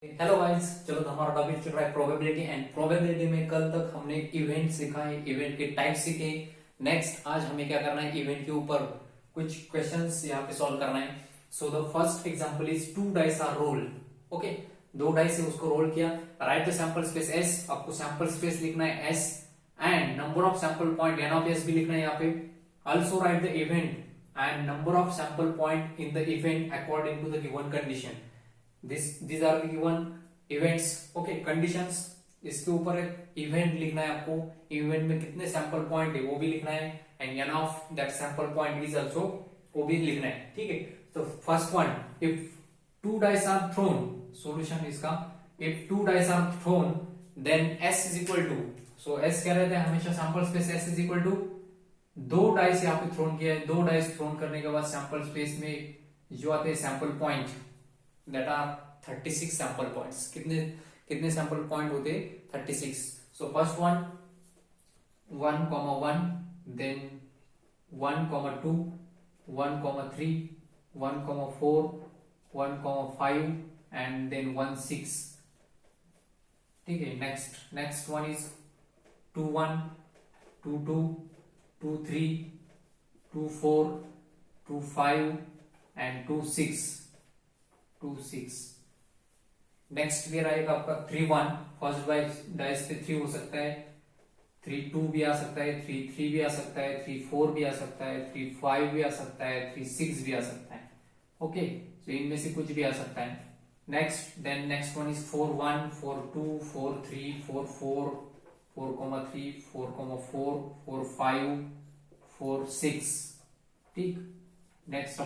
Hello guys, चलो तो हमारा टॉपिक चल रहा है प्रोबेबिलिटी। एंड प्रोबेबिलिटी में कल तक हमने इवेंट सीखा है, इवेंट के टाइप सीखे। नेक्स्ट आज हमें क्या करना है, इवेंट के ऊपर कुछ क्वेश्चंस यहाँ पे सॉल्व करना है। So the first example is two dice are rolled. Okay, दो डाइस से उसको रोल किया। Write the sample space S, आपको सैंपल स्पेस लिखना है S and number of sample point n of S भी लिखना है यहाँ पे। Also write the event and number of sample point in the event according to the given condition. these are the given events. okay, conditions, इसके ऊपर एक event लिखना है आपको। इवेंट में कितने सैंपल पॉइंट है वो भी लिखना है and N of that sample point is also, वो भी लिखना है। ठीक है, तो first one, if two dice are thrown, solution इसका, if two dice are thrown then s is equal to, so s क्या रहता है हमेशा sample space s is equal to, दो डाइस यहाँ पे थ्रोन किया है, दो डाइस थ्रोन करने के बाद सैंपल स्पेस में जो आते हैं sample point that are 36 sample points। कितने कितने सैंपल पॉइंट होते 36। So first one 1,1, then 1,2, 1,3, 1,4, 1,5 and then 1,6। ठीक है, next one is 2,1, 2,2, 2,3, 2,4, 2,5 and 2,6। Next फिर आएगा आपका 3,1, फर्स्ट डाइस पे 3 हो सकता है, 3,2 भी आ सकता है, 3,3 भी आ सकता है, 3,4 भी आ सकता है, 3,5 भी आ सकता है, 3,6 भी आ सकता है। ओके, तो इनमें से कुछ भी आ सकता है। Next one is 4,1, 4,2, 4,3, 4,4, 4,3, 4,4, 4,5, 4,6। ठीक, next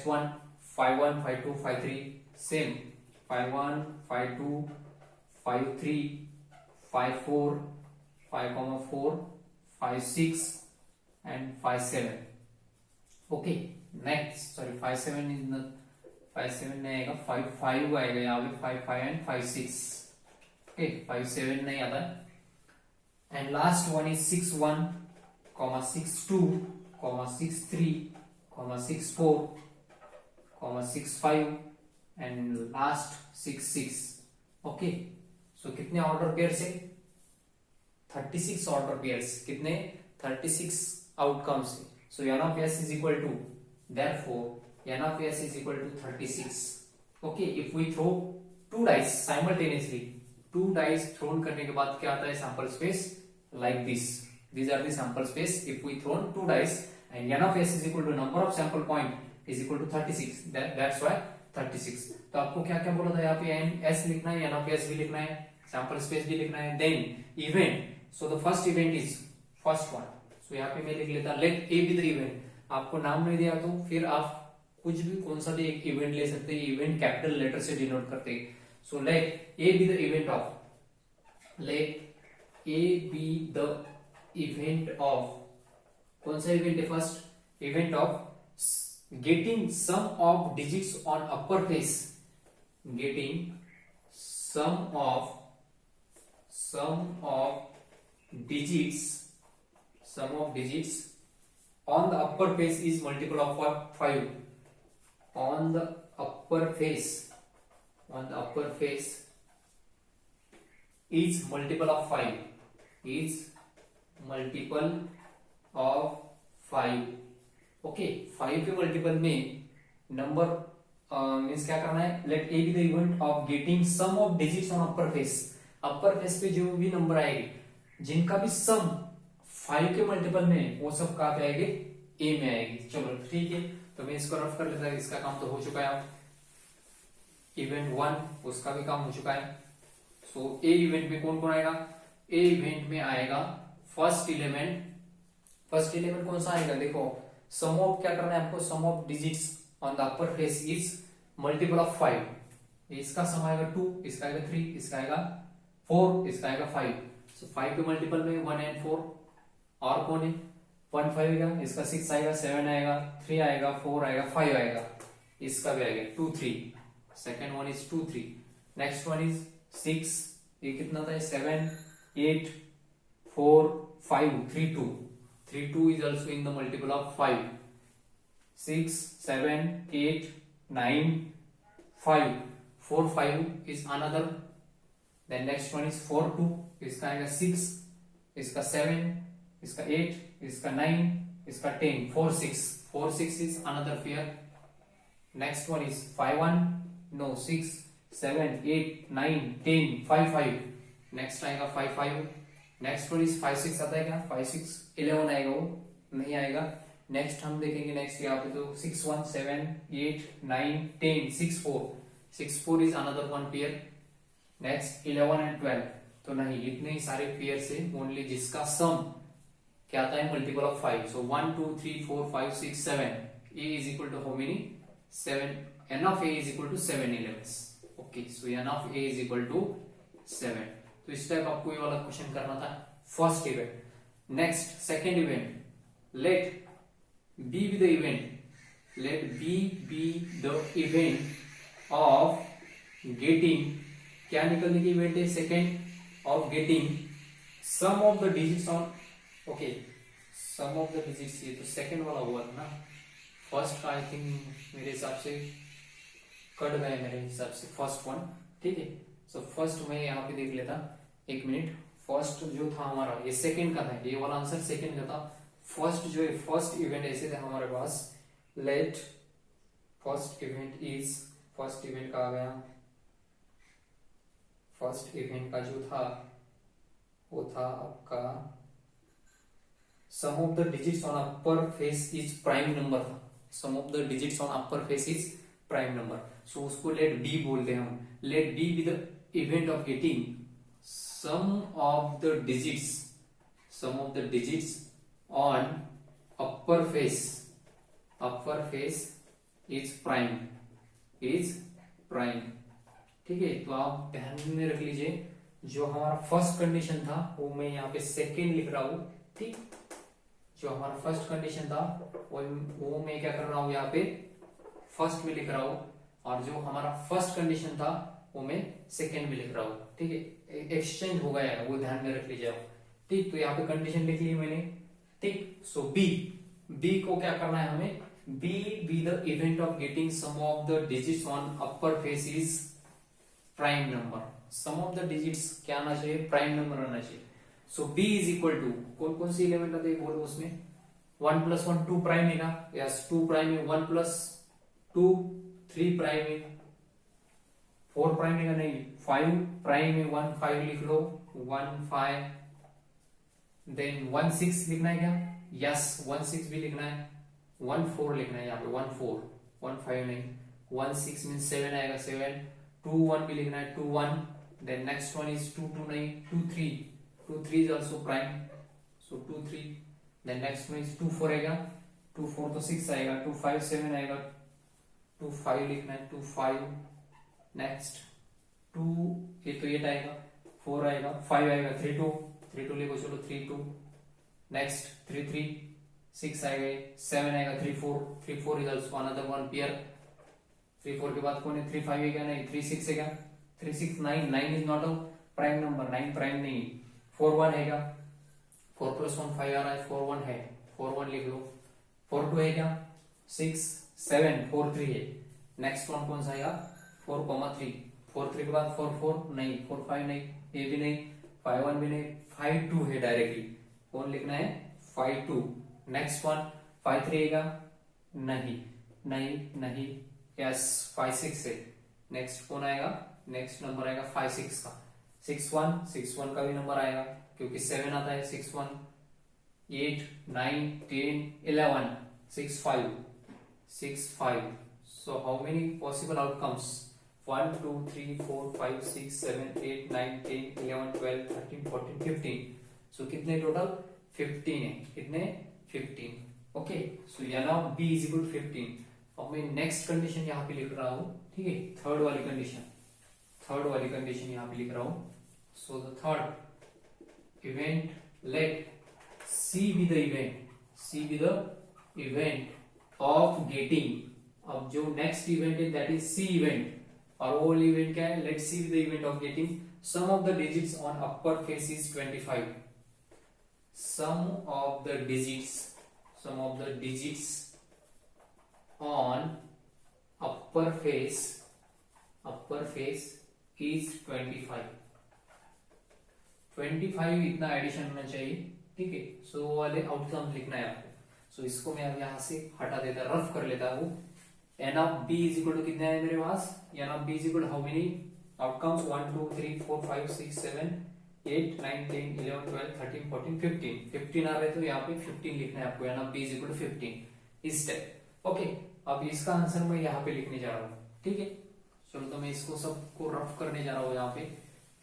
one 5,1, 5,2, 5,3, same 5,1, 5,2, 5,3, 5,4, 5,4, 5,6 and 5,7। Okay, next 5,7 is not, 5,7 नहीं आएगा, 5,5 आएगा यहाँ पे, 5,5 एंड 5,6। ओके, 5,7 नहीं आता। And last one is 6,1, 6,2, 6,3, 6,4, 6,5 and last 6,6। Okay, so कितने ऑर्डर पेयर से 36 ऑर्डर पेयर्स, कितने 36 आउटकम्स से। So N of S is equal to, therefore N of S is equal to 36। Okay, if we throw two dice simultaneously, two dice thrown करने के बाद क्या आता है sample space like this, these are the sample space if we thrown two dice and n of s is equal to number of sample point is equal to 36, that's why 36। तो आपको क्या क्या बोला था यहाँ पे, n s लिखना है, n of s भी लिखना है, सैंपल स्पेस भी लिखना है, then event. So the first event is first one. So यहाँ पे मैं लिख लेता let a B the event. आपको नाम नहीं दिया तो फिर आप कुछ भी कौन सा भी एक इवेंट ले सकते हैं, इवेंट कैपिटल लेटर से डिनोट करते हैं। So let a B the event of, let a B the event of, कौन सा इवेंट है first, event of getting sum of digits on upper face, getting sum digits on the upper face is multiple of 5, on the upper face is multiple of 5, is multiple of 5। Okay, 5 के multiple में number means क्या करना है, let A be the event of getting sum of digits on upper face. Upper face पे जो भी number आएगी जिनका भी सम 5 के मल्टीपल में, वो सब कहाँ पे आएंगे, ए में आएगी। चलो ठीक है, तो मैं इसको रफ कर लेता हूं, इसका काम तो हो चुका है। इवेंट 1 उसका भी काम हो चुका है। सो ए इवेंट में कौन कौन आएगा, ए इवेंट में आएगा फर्स्ट एलिमेंट कौन सा आएगा, देखो सम ऑफ, क्या करना है आपको, sum of digits on the upper face is multiple of 5। इसका सम आएगा 2, इसका आएगा 3, इसका आएगा 4, इसका आएगा 5। सो 5 के मल्टीपल में 1 एंड 4, और कौन है 1 5 आएगा, इसका 6 आएगा, 7 आएगा, 3 आएगा, 4 आएगा, 5 आएगा, इसका भी आएगा 2 3। Second one is 2 3। Next one is 6, ये कितना था, 7 8 4 5 3 2, 3 2 is also in the multiple of 5। 6 7 8 9 5 4 5 is another, then next one is 4 2, इसका आएगा 6, इसका 7, इसका 8, इसका 9, इसका 10, 4 6, 4 6 is another pair. Next one is 5 1, no 6 7 8 9 10 5 5, next आएगा 5 5. नेक्स्ट वन इज 5 6 आता है क्या? 5 6 11 आएगा, वो नहीं आएगा. नेक्स्ट हम देखेंगे नेक्स्ट यहाँ पे तो 6 1 7 8 9 10 6 4, 6 4 is another one pair. Next 11 and 12, तो नहीं, इतने ही सारे पेयर से ओनली जिसका सम क्या आता है multiple of 5. So 1 2 3 4 5 6 7, a is equal to how many? 7. n of a is equal to 7 11. Okay, so n of a is equal to 7. तो इस टाइप आपको ये वाला क्वेश्चन करना था first event. Next second event, let B B the event, let B B the event of getting, क्या निकलने की इवेंट है? Second of getting sum of the digits on, okay sum of the digits, ये तो second वाला हुआ था ना. फर्स्ट का आई थिंक मेरे हिसाब से कट गए, मेरे हिसाब से फर्स्ट वन. ठीक है, सो फर्स्ट मैं यहाँ पे देख लेता, एक मिनट. फर्स्ट जो था हमारा, ये सेकंड का था, ये वाला आंसर सेकंड का था. फर्स्ट जो है, फर्स्ट इवेंट ऐसे थे हमारे पास, let first event is, first event का आ गया, फर्स्ट इवेंट का जो था वो था आपका sum of the digits on upper face is prime number था. Sum of the digits on upper face is prime number. So उसको लेट बी बोलते हैं हम. Let B B the event of getting sum of the digits, sum of the digits on upper face, upper face is prime, is prime. ठीक है, तो आप ध्यान में रख लीजिए, जो हमारा फर्स्ट कंडीशन था वो मैं यहाँ पे सेकेंड लिख रहा हूं. ठीक, जो हमारा फर्स्ट कंडीशन था वो मैं क्या कर रहा हूं यहाँ पे फर्स्ट में लिख रहा हूं, और जो हमारा फर्स्ट कंडीशन था वो मैं सेकेंड में लिख रहा हूं. ठीक है, एक्सचेंज हो गया है, वो ध्यान में रख लीजिए आप. ठीक, तो यहाँ पे कंडीशन लिख ली मैंने. ठीक, सो बी, बी को क्या करना है हमें? B B the event of getting sum of the digits on upper face is prime number. Sum of the digits क्या आना चाहिए? प्राइम नंबर आना चाहिए. So B is equal to, कौन कौन सी एलिमेंट आते हैं बोलो उसमें? 1 + 1 2 प्राइम है ना? यस, 2 प्राइम है. 1 + 2 3 प्राइम है. 4 प्राइम है नहीं, 5 प्राइम है. 1 5 लिख लो, 1 5. देन 1 6 लिखना है क्या? यस, 1 6 भी लिखना है. 1 4 लिखना है यहाँ पे, 1 4, 1 5 नहीं. 1 6 मीन 7 आएगा, 7. 2 1 भी लिखना है, 2 1. देन नेक्स्ट वन इज 2 2 नहीं, 2 3. 2 3 is also prime, so 2 3. Then next one is 2 4 आएगा, 2 4 तो 6 आएगा. 2 5 7 आएगा, 2 5 लिखना है, 2 5. नेक्स्ट 2, ये तो 8 आएगा, 4 आएगा, 5 आएगा, 3 2, 3 2 लिखो, चलो 3 2. नेक्स्ट 3 3 6 आएगा, 7 आएगा, 3 4. 3 4 is also another one pair. 3 4 के बाद कौन है? 3 5 है क्या? नहीं. 3 6 है क्या? 3 6 9, 9 is not a prime number, 9 prime नहीं. 4 1 है क्या? 4 + 1 5 आ रहा है, 4 1 है, 4 1 लिख लो. 4 2 है क्या? 6 7. 4 3 है. नेक्स्ट वन कौन सा आएगा? 4 3. 4 3 के बाद 4 4 नहीं, 4 5 नहीं, ये भी नहीं, 5 1 भी नहीं, 5 2 है डायरेक्टली. कौन लिखना है? 5 2. नेक्स्ट वन 5 3 है क्या? नहीं नहीं नहीं, यस 5 6 है. नेक्स्ट कौन आएगा? नेक्स्ट नंबर आएगा 5 6 का. 6 1, 6 1 का भी नंबर आएगा क्योंकि 7 आता है. 6 1 8 9 10 11 6 5 6 5. So how many possible outcomes? 1 2 3 4 5 6 7 8 9 10 11 12 13 14 15. So कितने टोटल? 15 है. कितने? 15. ओके, सो यहाँ b इज इक्वल 15. अब मैं नेक्स्ट कंडीशन यहाँ पे लिख रहा हूँ. ठीक है, थर्ड वाली कंडीशन, थर्ड वाली कंडीशन यहाँ पे लिख रहा हूँ. So the third event, let c be the event, c be the event of getting. अब जो नेक्स्ट इवेंट है दैट इज c इवेंट, और वो इवेंट क्या है? Let C be the event of getting sum of the digits on upper face is 25. Sum of the digits, sum of the digits on upper face, upper face is 25 इतना addition होना चाहिए, ठीक है। सो वो वाले outcome लिखना है आपको। सो इसको मैं अब यहां से हटा देता, रफ कर लेता हूं। N of B is equal to कितना है मेरे पास, N of B is equal to how many outcomes, 1 2 3 4 5 6 7 8 9 10 11 12 13 14 15 आ रहे तो यहाँ पे 15 लिखना है आपको। N of B is equal to 15 इस स्टेप। ओके, अब इसका आंसर मैं यहाँ पे लिखने जा रहा हूँ, ठीक है। चलो तो मैं इसको सबको रफ करने जा रहा हूँ यहाँ पे,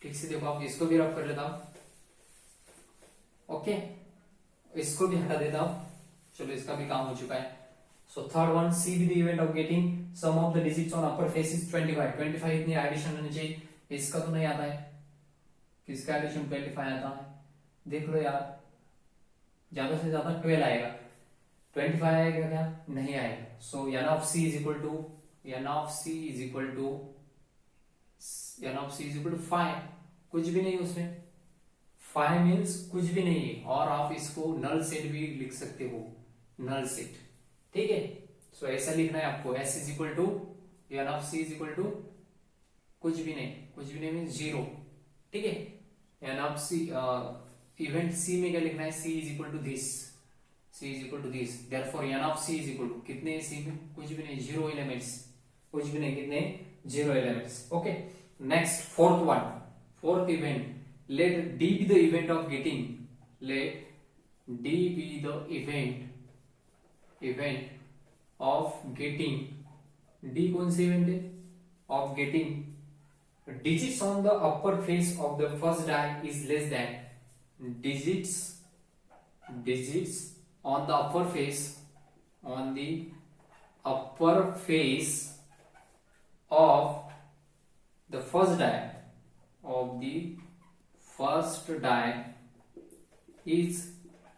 ठीक से देखो। आप इसको भी रफ कर लेता हूँ, ओके, इसको भी हटा देता हूँ। चलो इसका भी काम हो चुका है। So third one, C be the event of getting sum of the digits on upper face is 25 इतनी एडिशन होनी चाहिए। इसका तो नहीं आता है, किसका एडिशन 25 आता है, देख लो यार, ज्यादा से ज्यादा 12 आएगा, 25 आएगा क्या, नहीं आएगा। So N of C is equal to 5, कुछ भी नहीं उसमें, 5 मीन्स कुछ भी नहीं है। और आप इसको नल सेट भी लिख सकते हो, नल सेट, ठीक है। सो ऐसा लिखना है आपको, S is equal to N of C is equal to कुछ भी नहीं मीन्स 0, ठीक है। N of C event C में क्या लिखना है, C is equal to this, therefore N of C is equal to कितने, सी में कुछ भी नहीं, 0 एलिमेंट्स, कुछ भी नहीं, कितने 0 elements. Okay, next fourth event, let D be the event of getting, let D be the event of getting, D कौन सी इवेंट है, of getting digits on the upper face of the first die is less than, digits on the upper face of the first die is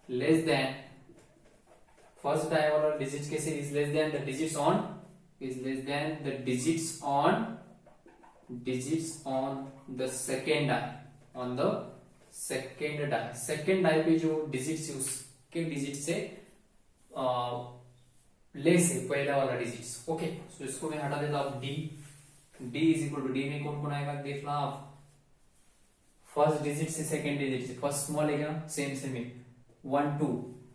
less than, first die वाला digits कैसे, is less than the digits on the second die, second die पे जो digits है उसके digits से less है पहला वाला digits। ओके, सो इसको मैं हटा देता हूं, D इज इक्वल टू, डी में कौन कौन आएगा देखना आप, फर्स्ट डिजिट से सेकंड डिजिट से, फर्स्ट स्मॉल है क्या, सेम है 1 2,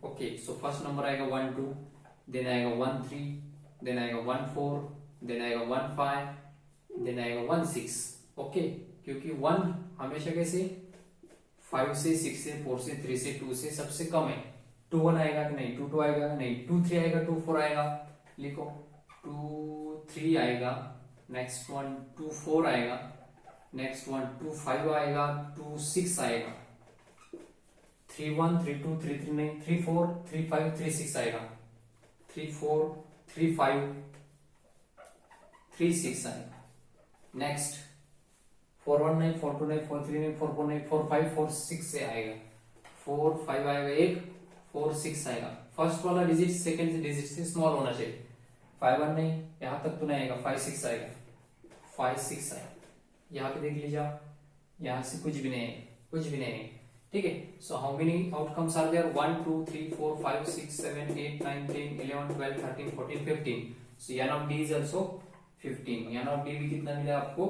ओके। सो फर्स्ट नंबर आएगा 1 2, देन आएगा 1 3, देन आएगा 1 4, देन आएगा 1 5, देन आएगा 1 6, ओके। क्योंकि 1 हमेशा कैसे 5 से 6 से 4 से 3 से 2 से सबसे कम है। 2 1 आएगा कि नहीं, 2 2 आएगा नहीं, 2 3 आएगा, 2 4 आएगा, लिखो 2 3 आएगा, नेक्स्ट वन 2 4 आएगा, नेक्स्ट वन 2 5 आएगा, 2 6 आएगा, 3 1 3 2 3 3 नहीं, 3 4 3 5 3 6 आएगा, 3 4 3 5 3 6 आएगा, नेक्स्ट 4 1 नहीं, 4 2 नहीं, 4 3 नहीं, 4 4 नहीं, 4 5 4 6 से आएगा, 4 5 आएगा, 1 4 6 आएगा। फर्स्ट वाला डिजिट सेकंड डिजिट से स्मॉल होना चाहिए, 5 1 नहीं, यहां तक तो नहीं आएगा, 5 6 आएगा, 5 6 आएगा। यहाँ पे देख लीजिए आप, यहाँ से कुछ भी नहीं है, ठीक है। So how many outcomes are there, 1 2 3 4 5 6 7 8 9 10 11 12 13 14 15। So N of D is also 15, n of D भी कितना मिला आपको,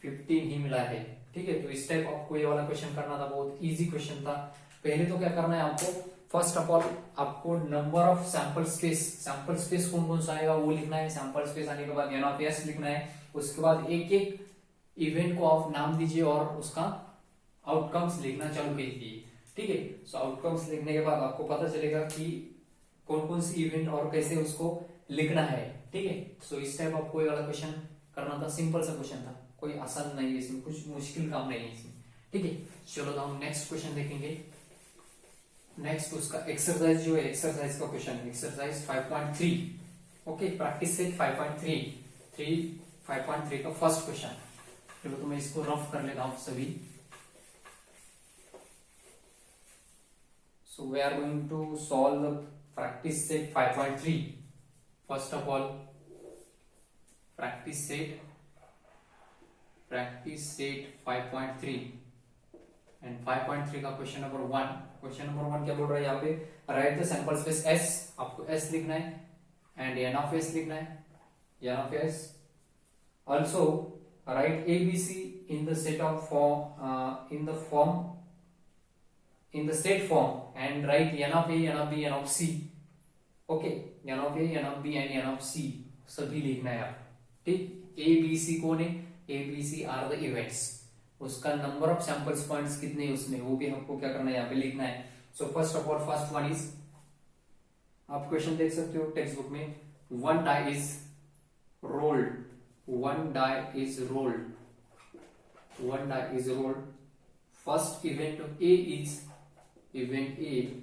15 ही मिला है, ठीक है। तो इस टाइप आपको ये वाला क्वेश्चन करना था, बहुत इजी क्वेश्चन था। पहले तो क्या करना है आपको, फर्स्ट ऑफ ऑल आपको नंबर ऑफ सैंपल स्पेस कौन कौन सा आएगा वो लिखना है। सैंपल स्पेस आने के बाद एन ऑफ एस लिखना है, उसके बाद एक एक इवेंट को आप नाम दीजिए और उसका आउटकम्स लिखना चालू कीजिए, ठीक है। सो आउटकम्स लिखने के बाद आपको पता चलेगा कि कौन कौन सी इवेंट और कैसे उसको लिखना है, ठीक है। सो इस टाइप आपको ये वाला क्वेश्चन करना था, सिंपल सा क्वेश्चन था, कोई आसान नहीं है इसमें, कुछ मुश्किल काम नहीं है इसमें, ठीक है। चलो तो हम नेक्स्ट क्वेश्चन देखेंगे। नेक्स्ट उसका एक्सरसाइज जो है, एक्सरसाइज का question, exercise 5.3, okay, practice set 5.3 का फर्स्ट क्वेश्चन। चलो तो मैं इसको रफ कर लेता हूं सभी। So we are going to solve the practice set 5.3। First of all practice set 5.3 and 5.3 का क्वेश्चन नंबर 1। क्वेश्चन नंबर 1 क्या बोल रहा है यहाँ पे, right the sample space S, आपको S लिखना है एंड एन ऑफ S लिखना है, N of S। Also write ABC in the set of form in the set form and write n of A, n of B, n of C. Okay, n of A, n of B and n of C सभी लिखना है आप, ठीक। A B C कौन है? A B C are the events, उसका number of samples points कितने हैं उसमें, वो भी हमको क्या करना है, यहाँ पे लिखना है। So first of all first one is, आप क्वेश्चन देख सकते हो टेक्स्ट बुक में, one die is rolled, one die is rolled, one die is rolled. First event of A is event A,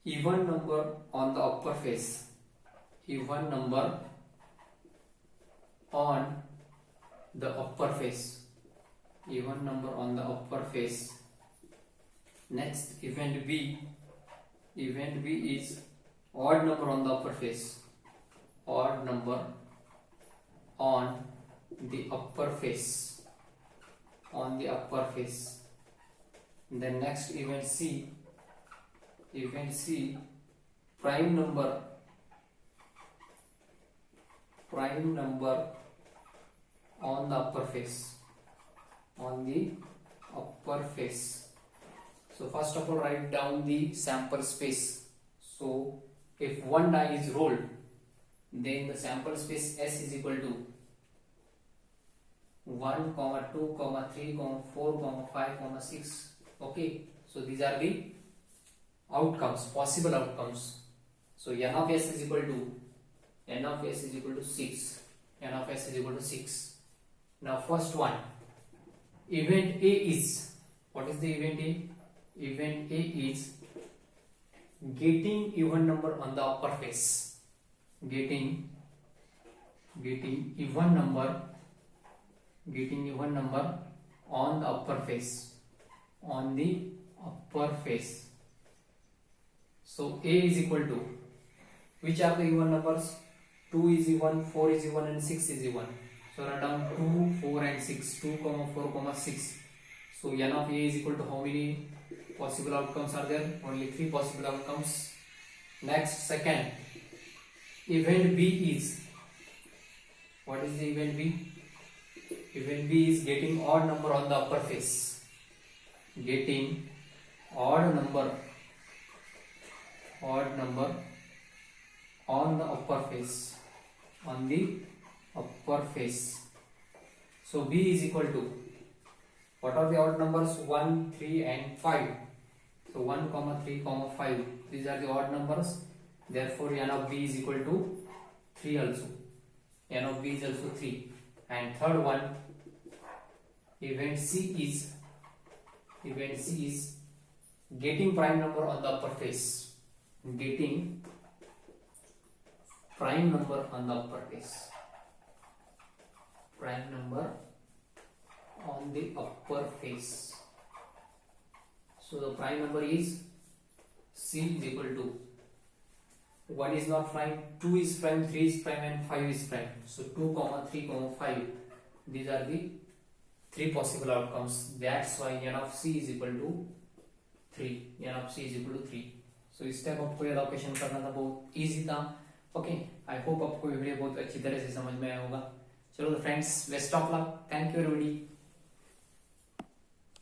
even number on the upper face, even number on the upper face, even number on the upper face. Next event B, event B is odd number on the upper face, odd number on the upper face, on the upper face. Then next event C, event C, prime number on the upper face, on the upper face. So first of all write down the sample space. So if one die is rolled, then the sample space S is equal to 1, 2, 3, 4, 5, 6. Okay, so these are the outcomes, possible outcomes. So n of S is equal to 6, n of S is equal to 6. Now first one, event A is, what is the event A? Event A is getting even number on the upper face, getting even number on the upper face, on the upper face. So A is equal to, which are the even numbers? 2 is even, 4 is even and 6 is even. So write down 2, 4 and 6, 2, 4, 6. So n of A is equal to how many possible outcomes are there? Only 3 possible outcomes. Next, second, event B is, what is the event B? Event B is getting odd number on the upper face, getting odd number on the upper face, on the upper face. So B is equal to, what are the odd numbers? 1, 3 and 5. So 1, 3, 5, these are the odd numbers. Therefore n of B is equal to 3 also, n of B is also 3. And third one, event C is getting prime number on the upper face, getting prime number on the upper face, prime number on the upper face. So the prime number is C is equal to, 1 is not prime, 2 is prime, 3 is prime and 5 is prime. So 2, 3, 5, these are the 3 possible outcomes. That's why n of C is equal to 3, n of C is equal to 3. So इस type आपको ये location करना था, बहुत easy था। Okay, I hope आपको video बहुत अच्छी तरह से समझ में आया होगा। चलो friends, best of luck, thank you everybody.